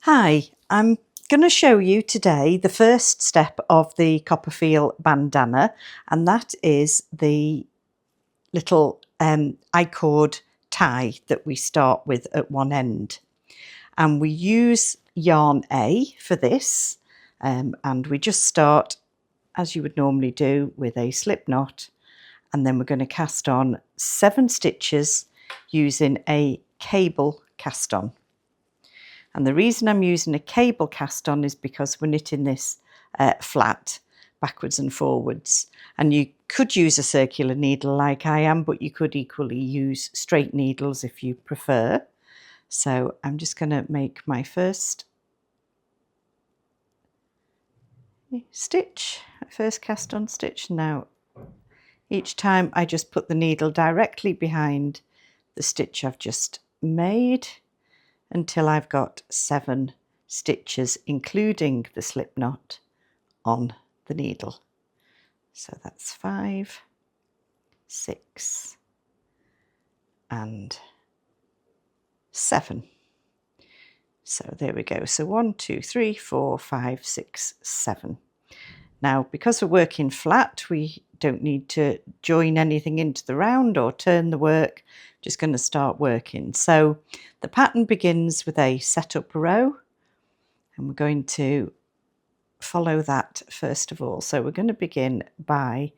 Hi, I'm going to show you today the first step of the Coppafeel bandana, and that is the little I-cord tie that we start with at one end. And we use yarn A for this, and we just start as you would normally do with a slip knot, and then we're going to cast on 7 stitches using a cable cast on. And the reason I'm using a cable cast on is because we're knitting this flat backwards and forwards. And you could use a circular needle like I am, but you could equally use straight needles if you prefer. So I'm just going to make my first stitch, first cast on stitch. Now, each time I just put the needle directly behind the stitch I've just made until I've got 7 stitches, including the slip knot, on the needle. So that's 5, 6, and 7. So there we go. So 1, 2, 3, 4, 5, 6, 7. Now, because we're working flat, we don't need to join anything into the round or turn the work. Just going to start working. So the pattern begins with a setup row, and we're going to follow that first of all. So we're going to begin by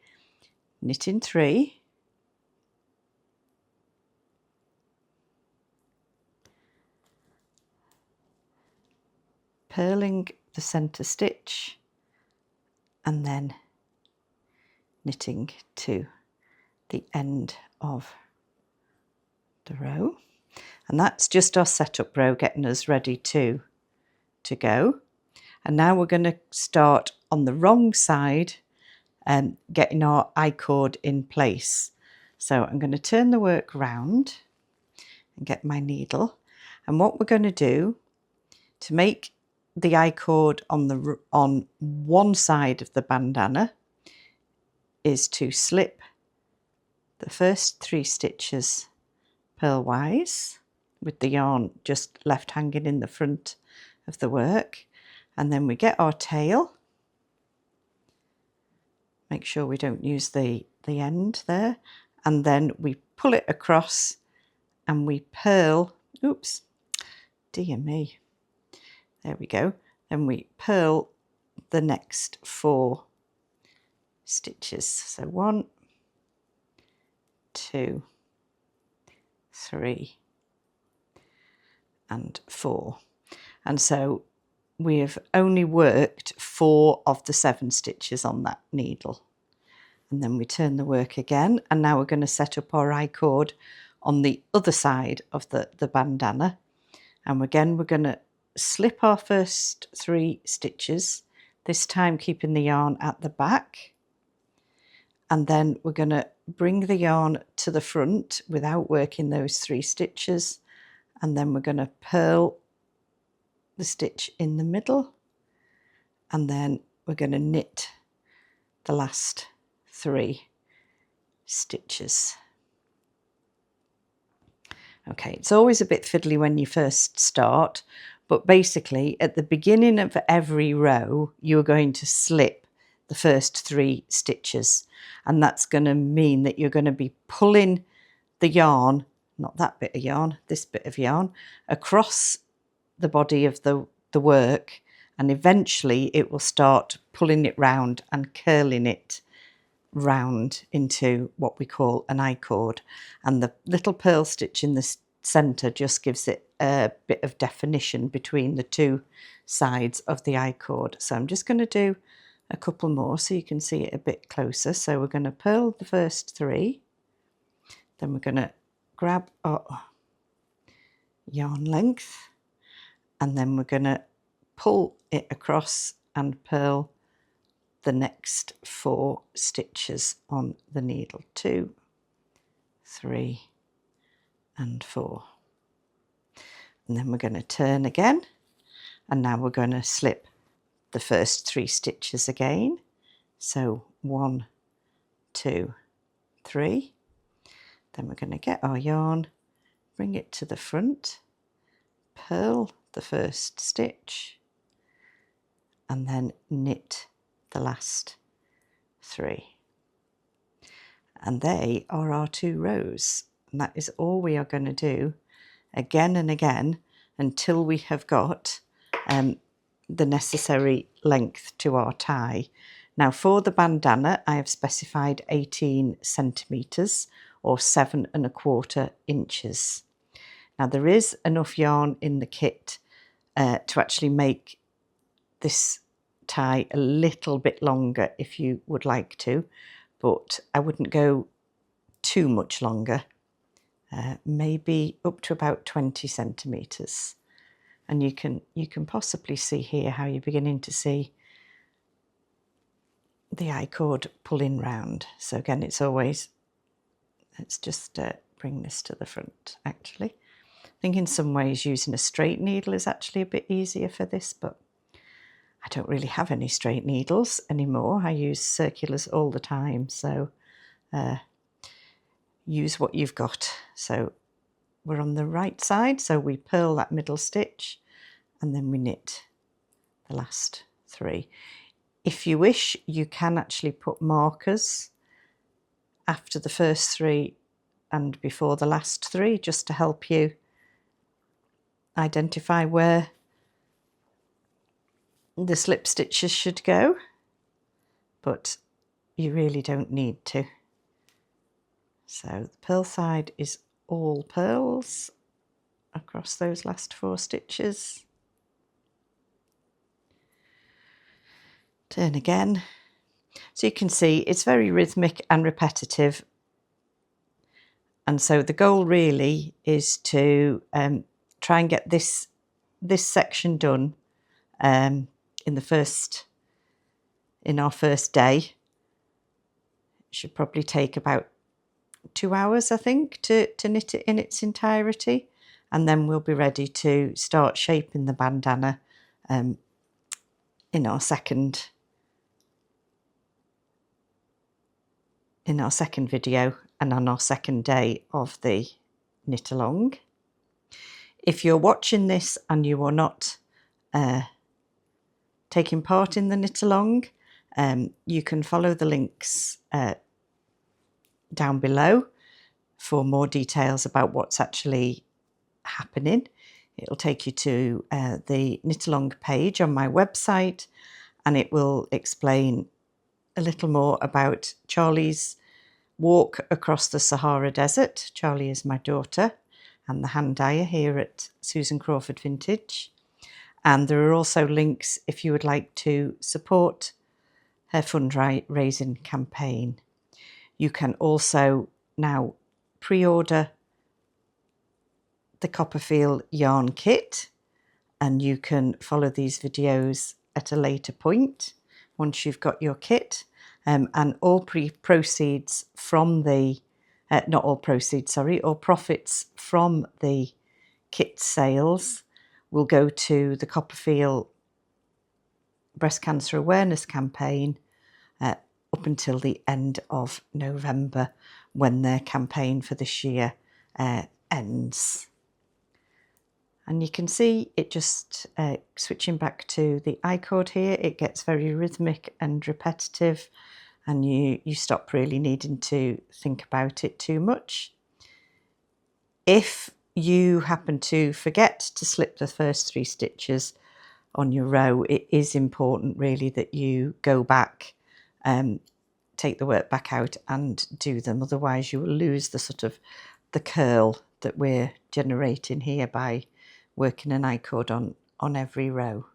knitting 3, purling the center stitch, and then knitting to the end of the row. And that's just our setup row getting us ready to go. And now we're going to start on the wrong side and getting our I-cord in place. So I'm going to turn the work round and get my needle. And what we're going to do to make the I-cord on one side of the bandana is to slip the first 3 stitches purlwise with the yarn just left hanging in the front of the work, and then we get our tail. Make sure we don't use the end there, and then we pull it across and we purl. Oops, dear me. There we go. Then we purl the next 4 stitches. So 1, 2, 3, and 4. And so we have only worked 4 of the 7 stitches on that needle. And then we turn the work again, and now we're going to set up our I-cord on the other side of the bandana. And again, we're going to slip our first 3 stitches, this time keeping the yarn at the back. And then we're going to bring the yarn to the front without working those 3 stitches. And then we're going to purl the stitch in the middle. And then we're going to knit the last 3 stitches. Okay, it's always a bit fiddly when you first start, but basically at the beginning of every row, you're going to slip the first 3 stitches. And that's going to mean that you're going to be pulling the yarn, not that bit of yarn, this bit of yarn, across the body of the work, and eventually it will start pulling it round and curling it round into what we call an I-cord, and the little purl stitch in the centre just gives it a bit of definition between the 2 sides of the I-cord. So I'm just going to do a couple more so you can see it a bit closer. So we're going to purl the first 3, then we're going to grab our yarn length, and then we're going to pull it across and purl the next 4 stitches on the needle. 2, 3, and 4. And then we're going to turn again, and now we're going to slip the first 3 stitches again. So 1, 2, 3. Then we're going to get our yarn, bring it to the front, purl the first stitch and then knit the last 3. And they are our 2 rows. And that is all we are going to do again and again until we have got the necessary length to our tie. Now for the bandana, I have specified 18 centimetres or 7¼ inches. Now there is enough yarn in the kit to actually make this tie a little bit longer if you would like to, but I wouldn't go too much longer, maybe up to about 20 centimetres. And you can possibly see here how you're beginning to see the I-cord pulling round. So again, it's always, let's just bring this to the front actually. I think in some ways using a straight needle is actually a bit easier for this, but I don't really have any straight needles anymore. I use circulars all the time, so use what you've got. So we're on the right side, so we purl that middle stitch and then we knit the last 3. If you wish, you can actually put markers after the first 3 and before the last 3 just to help you identify where the slip stitches should go, but you really don't need to. So the purl side is all pearls across those last 4 stitches. Turn again. So you can see it's very rhythmic and repetitive, and so the goal really is to try and get this section done in our first day. It should probably take about 2 hours, I think, to knit it in its entirety, and then we'll be ready to start shaping the bandana in our second video and on our second day of the knit along. If you're watching this and you are not taking part in the knit along, you can follow the links down below for more details about what's actually happening. It'll take you to the knit along page on my website, and it will explain a little more about Charlie's walk across the Sahara Desert. Charlie is my daughter and the hand dyer here at Susan Crawford Vintage. And there are also links if you would like to support her fundraising campaign. You can also now pre-order the Coppafeel yarn kit, and you can follow these videos at a later point once you've got your kit. And all proceeds from the, all profits from the kit sales will go to the Coppafeel Breast Cancer Awareness Campaign up until the end of November, when their campaign for this year ends. And you can see it just switching back to the I-cord here, it gets very rhythmic and repetitive, and you stop really needing to think about it too much. If you happen to forget to slip the first 3 stitches on your row, it is important really that you go back, take the work back out and do them, otherwise you will lose the sort of the curl that we're generating here by working an I-cord on every row.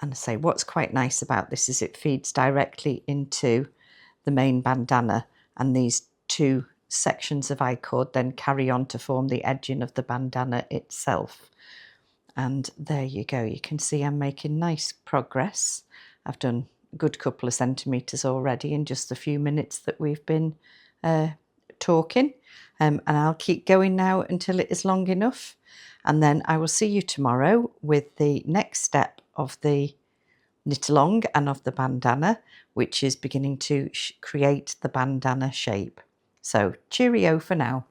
And I say what's quite nice about this is it feeds directly into the main bandana, and these 2 sections of I-cord then carry on to form the edging of the bandana itself. And there you go, you can see I'm making nice progress. I've done a good couple of centimetres already in just the few minutes that we've been talking, and I'll keep going now until it is long enough, and then I will see you tomorrow with the next step of the knit along and of the bandana, which is beginning to create the bandana shape. So cheerio for now.